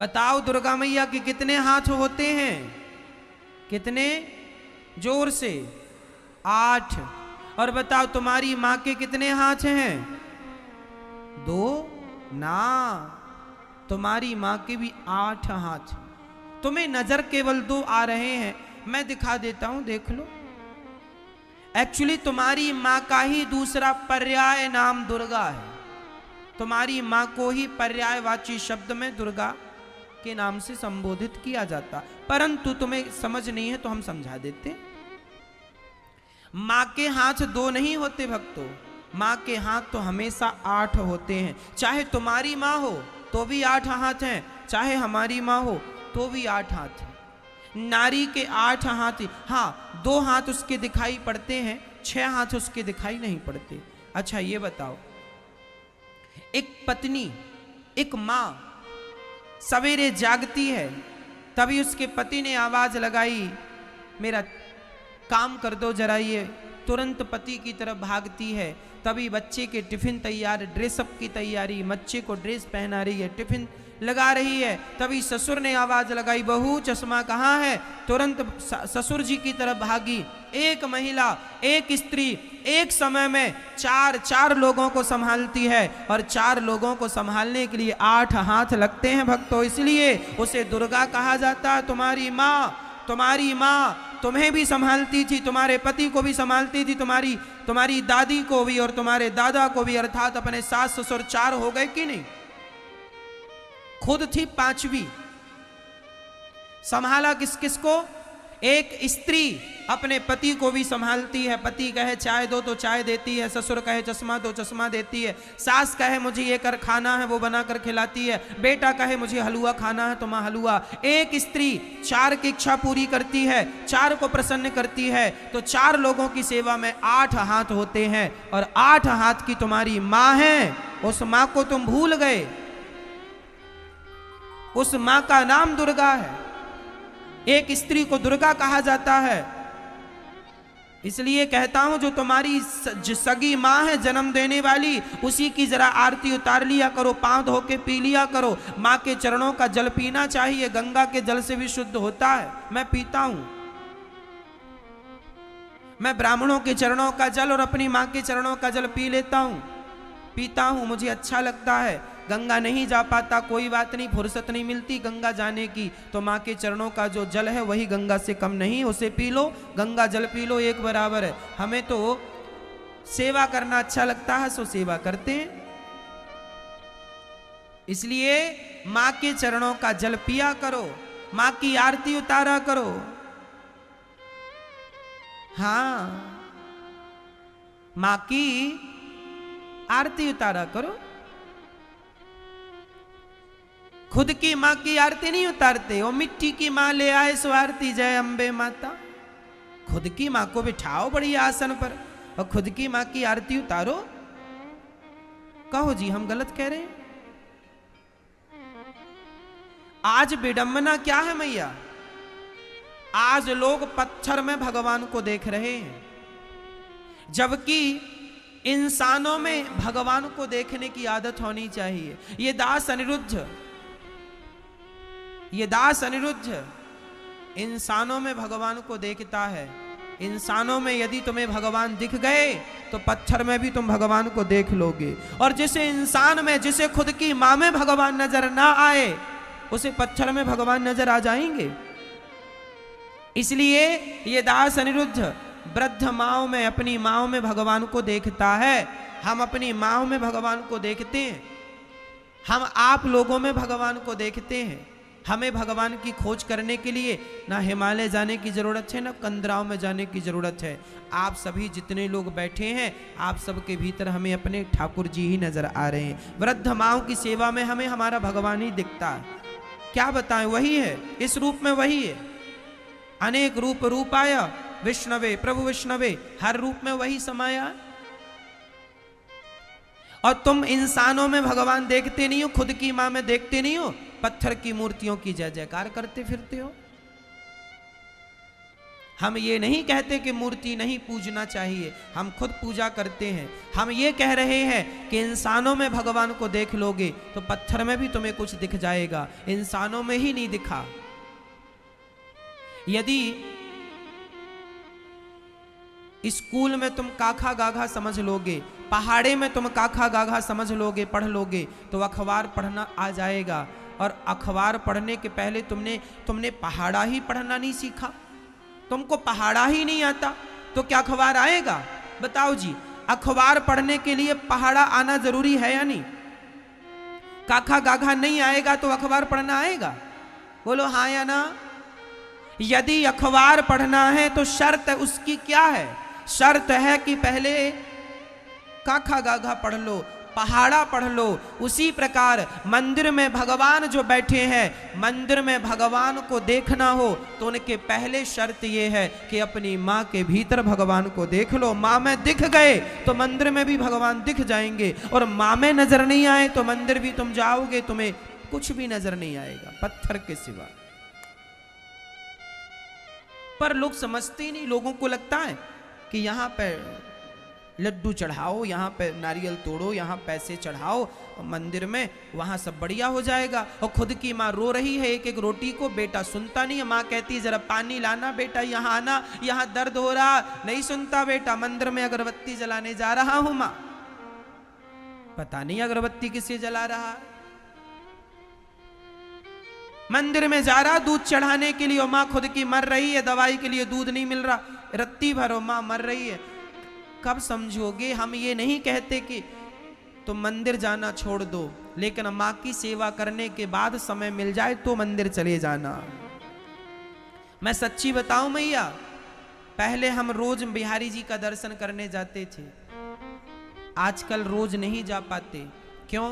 बताओ दुर्गा मैया के कितने हाथ होते हैं? कितने? जोर से। 8। और बताओ तुम्हारी माँ के कितने हाथ हैं? 2 ना, तुम्हारी माँ के भी 8 हाथ। तुम्हें नजर केवल 2 आ रहे हैं, मैं दिखा देता हूं, देख लो। एक्चुअली तुम्हारी माँ का ही दूसरा पर्याय नाम दुर्गा है। तुम्हारी माँ को ही पर्यायवाची शब्द में दुर्गा के नाम से संबोधित किया जाता, परंतु तुम्हें समझ नहीं है तो हम समझा देते। माँ के हाथ 2 नहीं होते भक्तों, माँ के हाथ तो हमेशा 8 होते हैं। चाहे तुम्हारी माँ हो तो भी 8 हाथ हैं, चाहे हमारी माँ हो तो भी 8 हाथ हैं। नारी के 8 हाथ, हाँ 2 हाथ उसके दिखाई पड़ते हैं, 6 हाथ उसके दिखाई नहीं पड़ते। अच्छा ये बताओ, एक पत्नी, एक माँ सवेरे जागती है, तभी उसके पति ने आवाज लगाई मेरा काम कर दो जरा, ये तुरंत पति की तरफ भागती है। तभी बच्चे के टिफिन तैयार, ड्रेसअप की तैयारी, बच्चे को ड्रेस पहना रही है, टिफिन लगा रही है। तभी ससुर ने आवाज लगाई बहू चश्मा कहाँ है? तुरंत ससुर जी की तरफ भागी। एक महिला, एक स्त्री एक समय में 4 लोगों को संभालती है, और 4 लोगों को संभालने के लिए 8 हाथ लगते हैं भक्तों, इसलिए उसे दुर्गा कहा जाता है। तुम्हारी माँ तुम्हें भी संभालती थी, तुम्हारे पति को भी संभालती थी, तुम्हारी दादी को भी और तुम्हारे दादा को भी, अर्थात अपने सास ससुर 4 हो गए कि नहीं? खुद थी 5वीं। संभाला किस किस को? एक स्त्री अपने पति को भी संभालती है, पति कहे चाय दो तो चाय देती है, ससुर कहे चश्मा दो चश्मा देती है, सास कहे मुझे ये कर खाना है वो बना कर खिलाती है, बेटा कहे मुझे हलवा खाना है तो मां हलवा। एक स्त्री 4 की इच्छा पूरी करती है, 4 को प्रसन्न करती है, तो 4 लोगों की सेवा में 8 हाथ होते हैं, और 8 हाथ की तुम्हारी मां है। उस मां को तुम भूल गए, उस मां का नाम दुर्गा है। एक स्त्री को दुर्गा कहा जाता है। इसलिए कहता हूं जो तुम्हारी सगी मां है जन्म देने वाली, उसी की जरा आरती उतार लिया करो, पांव धो के पी लिया करो। मां के चरणों का जल पीना चाहिए, गंगा के जल से भी शुद्ध होता है। मैं पीता हूं, मैं ब्राह्मणों के चरणों का जल और अपनी मां के चरणों का जल पी लेता हूं, पीता हूं, मुझे अच्छा लगता है। गंगा नहीं जा पाता कोई बात नहीं, फुर्सत नहीं मिलती गंगा जाने की, तो माँ के चरणों का जो जल है वही गंगा से कम नहीं, उसे पी लो, गंगा जल पी लो, एक बराबर है। हमें तो सेवा करना अच्छा लगता है, सो सेवा करते हैं। इसलिए माँ के चरणों का जल पिया करो, माँ की आरती उतारा करो। हाँ, माँ की आरती उतारा करो। खुद की मां की आरती नहीं उतारते, वो मिट्टी की मां ले आए सो आरती जय अम्बे माता। खुद की मां को बिठाओ बड़ी आसन पर और खुद की मां की आरती उतारो। कहो जी हम गलत कह रहे हैं? आज विडंबना क्या है मैया? आज लोग पत्थर में भगवान को देख रहे हैं, जबकि इंसानों में भगवान को देखने की आदत होनी चाहिए। ये दास अनिरुद्ध इंसानों में भगवान को देखता है। इंसानों में यदि तुम्हें भगवान दिख गए तो पत्थर में भी तुम भगवान को देख लोगे, और जिसे इंसान में, जिसे खुद की मां में भगवान नजर ना आए, उसे पत्थर में भगवान नजर आ जाएंगे। इसलिए ये दास अनिरुद्ध वृद्ध माओं में, अपनी माओं में भगवान को देखता है। हम अपनी माओं में भगवान को देखते हैं, हम आप लोगों में भगवान को देखते हैं। हमें भगवान की खोज करने के लिए ना हिमालय जाने की जरूरत है, ना कंदराव में जाने की जरूरत है। आप सभी जितने लोग बैठे हैं, आप सबके भीतर हमें अपने ठाकुर जी ही नजर आ रहे हैं। वृद्ध माओं की सेवा में हमें हमारा भगवान ही दिखता है। क्या बताएं, वही है, इस रूप में वही है। अनेक रूप रूपाय विष्णवे प्रभु विष्णवे, हर रूप में वही समाया। और तुम इंसानों में भगवान देखते नहीं हो, खुद की मां में देखते नहीं हो, पत्थर की मूर्तियों की जय जयकार करते फिरते हो। हम ये नहीं कहते कि मूर्ति नहीं पूजना चाहिए, हम खुद पूजा करते हैं। हम ये कह रहे हैं कि इंसानों में भगवान को देख लोगे तो पत्थर में भी तुम्हें कुछ दिख जाएगा, इंसानों में ही नहीं दिखा। यदि स्कूल में तुम काखा गाघा समझ लोगे, पहाड़े में तुम काखा गाघा समझ लोगे, पढ़ लोगे, तो अखबार पढ़ना आ जाएगा। और अखबार पढ़ने के पहले तुमने पहाड़ा ही पढ़ना नहीं सीखा, तुमको पहाड़ा ही नहीं आता, तो क्या अखबार आएगा? बताओ जी, अखबार पढ़ने के लिए पहाड़ा आना जरूरी है या नहीं? काखा गाघा नहीं आएगा तो अखबार पढ़ना आएगा? बोलो हाँ या ना। यदि अखबार पढ़ना है तो शर्त उसकी क्या है? शर्त है कि पहले काखा गाघा पढ़ लो, पहाड़ा पढ़ लो। उसी प्रकार मंदिर में भगवान जो बैठे हैं, मंदिर में भगवान को देखना हो तो उनके पहले शर्त ये है कि अपनी माँ के भीतर भगवान को देख लो। माँ में दिख गए तो मंदिर में भी भगवान दिख जाएंगे, और माँ में नजर नहीं आए तो मंदिर भी तुम जाओगे तुम्हें कुछ भी नजर नहीं आएगा, पत्थर के सिवा। पर लोग समझते ही नहीं। लोगों को लगता है कि यहाँ पे लड्डू चढ़ाओ, यहाँ पे नारियल तोड़ो, यहाँ पैसे चढ़ाओ मंदिर में, वहाँ सब बढ़िया हो जाएगा। और खुद की माँ रो रही है एक एक रोटी को, बेटा सुनता नहीं है। माँ कहती है जरा पानी लाना बेटा, यहाँ आना, यहाँ दर्द हो रहा, नहीं सुनता बेटा। मंदिर में अगरबत्ती जलाने जा रहा हूँ माँ, पता नहीं अगरबत्ती किसे जला रहा है। मंदिर में जा रहा दूध चढ़ाने के लिए, और माँ खुद की मर रही है, दवाई के लिए दूध नहीं मिल रहा, रत्ती भरो माँ मर रही है। कब समझोगे? हम ये नहीं कहते कि तुम मंदिर जाना छोड़ दो, लेकिन माँ की सेवा करने के बाद समय मिल जाए तो मंदिर चले जाना। मैं सच्ची बताऊं मैया, पहले हम रोज बिहारी जी का दर्शन करने जाते थे, आजकल रोज नहीं जा पाते। क्यों?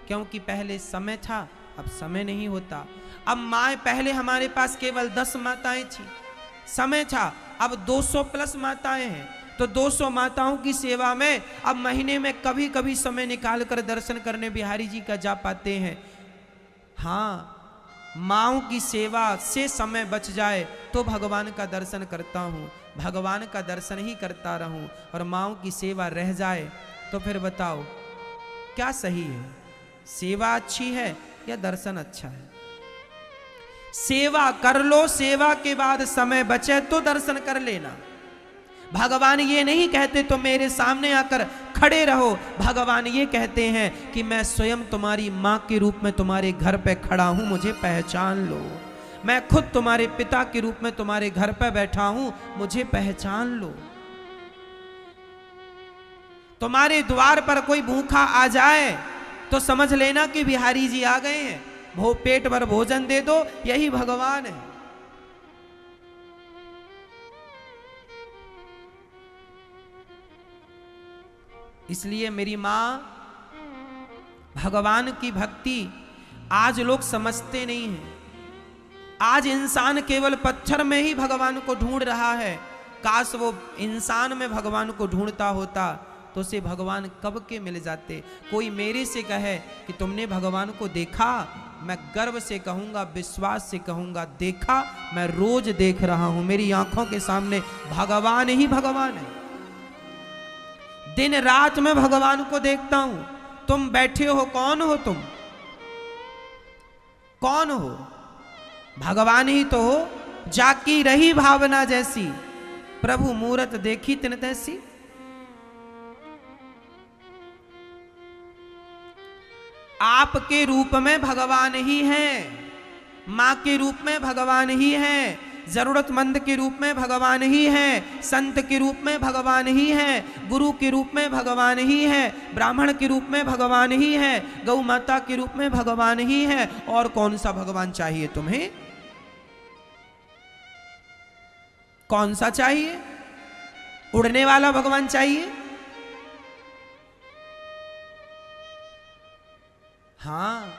क्योंकि पहले समय था, अब समय नहीं होता। अब माँ, पहले हमारे पास केवल 10 माताएं थी, समय था, अब 200 प्लस माताएं हैं। तो 200 माताओं की सेवा में अब महीने में कभी कभी समय निकाल कर दर्शन करने बिहारी जी का जा पाते हैं। हाँ, माँओं की सेवा से समय बच जाए तो भगवान का दर्शन करता हूँ, भगवान का दर्शन ही करता रहूँ, और माँओं की सेवा रह जाए तो फिर बताओ क्या सही है? सेवा अच्छी है या दर्शन अच्छा है? सेवा कर लो, सेवा के बाद समय बचे तो दर्शन कर लेना। भगवान ये नहीं कहते तो मेरे सामने आकर खड़े रहो, भगवान ये कहते हैं कि मैं स्वयं तुम्हारी माँ के रूप में तुम्हारे घर पे खड़ा हूं, मुझे पहचान लो। मैं खुद तुम्हारे पिता के रूप में तुम्हारे घर पे बैठा हूं, मुझे पहचान लो। तुम्हारे द्वार पर कोई भूखा आ जाए तो समझ लेना कि बिहारी जी आ गए हैं, पेट भर भोजन दे दो, यही भगवान है। इसलिए मेरी माँ, भगवान की भक्ति आज लोग समझते नहीं हैं। आज इंसान केवल पत्थर में ही भगवान को ढूंढ रहा है। काश वो इंसान में भगवान को ढूंढता होता तो उसे भगवान कब के मिल जाते। कोई मेरे से कहे कि तुमने भगवान को देखा, मैं गर्व से कहूंगा, विश्वास से कहूंगा, देखा, मैं रोज देख रहा हूं, मेरी आंखों के सामने भगवान ही भगवान है। दिन रात में भगवान को देखता हूं। तुम बैठे हो, कौन हो तुम? कौन हो? भगवान ही तो हो। जाकी रही भावना जैसी, प्रभु मूरत देखी तिन तैसी। आपके रूप में भगवान ही है, मां के रूप में भगवान ही है, जरूरतमंद के रूप में भगवान ही है, संत के रूप में भगवान ही है, गुरु के रूप में भगवान ही है, ब्राह्मण के रूप में भगवान ही है, गौ माता के रूप में भगवान ही है। और कौन सा भगवान चाहिए तुम्हें? कौन सा चाहिए? उड़ने वाला भगवान चाहिए? हाँ,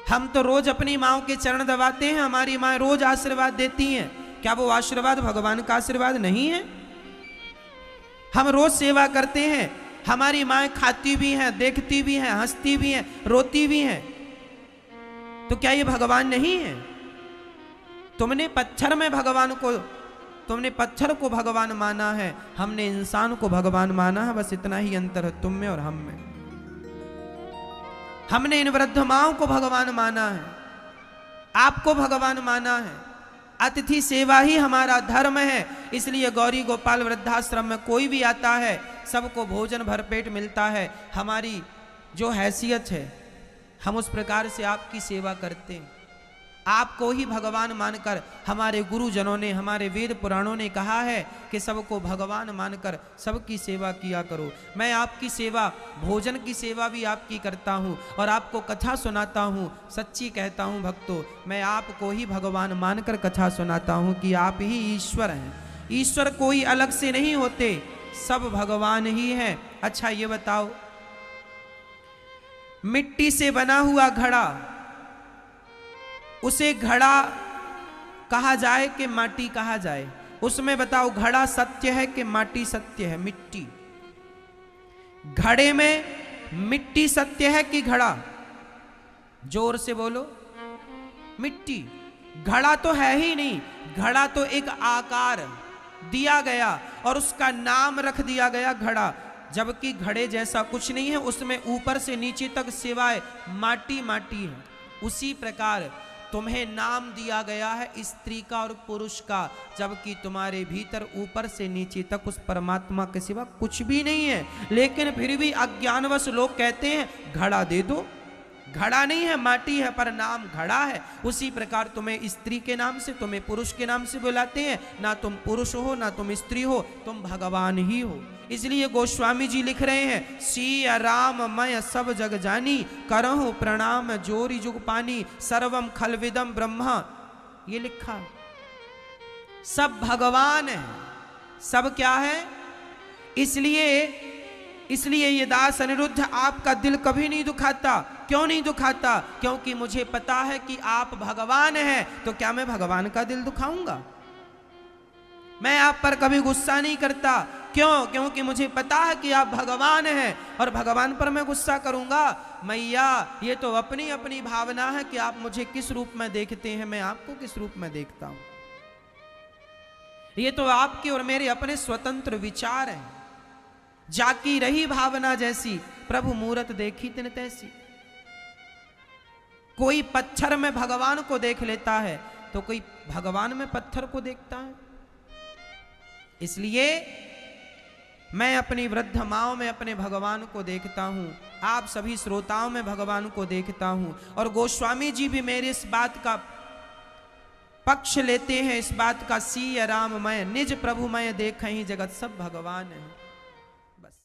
हम तो रोज अपनी माँ के चरण दबाते हैं, हमारी माँ रोज आशीर्वाद देती हैं। क्या वो आशीर्वाद भगवान का आशीर्वाद नहीं है? हम रोज सेवा करते हैं, हमारी माँ खाती भी हैं, देखती भी हैं, हंसती भी हैं, रोती भी हैं, तो क्या ये भगवान नहीं है? तुमने पत्थर में भगवान को तुमने पत्थर को भगवान माना है, हमने इंसान को भगवान माना है, बस इतना ही अंतर है तुम में और हम में। हमने इन वृद्ध माओं को भगवान माना है, आपको भगवान माना है। अतिथि सेवा ही हमारा धर्म है, इसलिए गौरी गोपाल वृद्धाश्रम में कोई भी आता है सबको भोजन भरपेट मिलता है। हमारी जो हैसियत है हम उस प्रकार से आपकी सेवा करते हैं। आपको ही भगवान मानकर हमारे गुरुजनों ने, हमारे वेद पुराणों ने कहा है कि सबको भगवान मानकर सबकी सेवा किया करो। मैं आपकी सेवा, भोजन की सेवा भी आपकी करता हूँ और आपको कथा सुनाता हूँ। सच्ची कहता हूँ भक्तों, मैं आपको ही भगवान मानकर कथा सुनाता हूँ कि आप ही ईश्वर हैं। ईश्वर कोई अलग से नहीं होते, सब भगवान ही हैं। अच्छा ये बताओ, मिट्टी से बना हुआ घड़ा, उसे घड़ा कहा जाए कि माटी कहा जाए? उसमें बताओ, घड़ा सत्य है कि माटी सत्य है? मिट्टी। घड़े में मिट्टी सत्य है कि घड़ा? जोर से बोलो। मिट्टी। घड़ा तो है ही नहीं, घड़ा तो एक आकार दिया गया और उसका नाम रख दिया गया घड़ा, जबकि घड़े जैसा कुछ नहीं है, उसमें ऊपर से नीचे तक सिवाय माटी माटी है। उसी प्रकार तुम्हें नाम दिया गया है स्त्री का और पुरुष का, जबकि तुम्हारे भीतर ऊपर से नीचे तक उस परमात्मा के सिवा कुछ भी नहीं है। लेकिन फिर भी अज्ञानवश लोग कहते हैं घड़ा दे दो। घड़ा नहीं है, माटी है, पर नाम घड़ा है। उसी प्रकार तुम्हें स्त्री के नाम से, तुम्हें पुरुष के नाम से बुलाते हैं। ना तुम पुरुष हो ना तुम स्त्री हो, तुम भगवान ही हो। इसलिए गोस्वामी जी लिख रहे हैं, सिया राम मय सब जग जानी, करहु प्रणाम जोरी जुग पानी, सर्वम खलविदम ब्रह्मा। ये लिखा, सब भगवान है। सब क्या है? इसलिए ये दास अनिरुद्ध आपका दिल कभी नहीं दुखाता। क्यों नहीं दुखाता? क्योंकि मुझे पता है कि आप भगवान हैं। तो क्या मैं भगवान का दिल दुखाऊंगा? मैं आप पर कभी गुस्सा नहीं करता। क्यों? क्योंकि मुझे पता है कि आप भगवान हैं, और भगवान पर मैं गुस्सा करूंगा? मैया, ये तो अपनी अपनी भावना है कि आप मुझे किस रूप में देखते हैं, मैं आपको किस रूप में देखता हूं। ये तो आपके और मेरे अपने स्वतंत्र विचार हैं। जाकी रही भावना जैसी, प्रभु मूरत देखी तिन तैसी। कोई पत्थर में भगवान को देख लेता है तो कोई भगवान में पत्थर को देखता है। इसलिए मैं अपनी वृद्ध माओं में अपने भगवान को देखता हूं, आप सभी श्रोताओं में भगवान को देखता हूं। और गोस्वामी जी भी मेरे इस बात का पक्ष लेते हैं, इस बात का, सिय राममय निज प्रभुमय देखहि जगत सब भगवान है।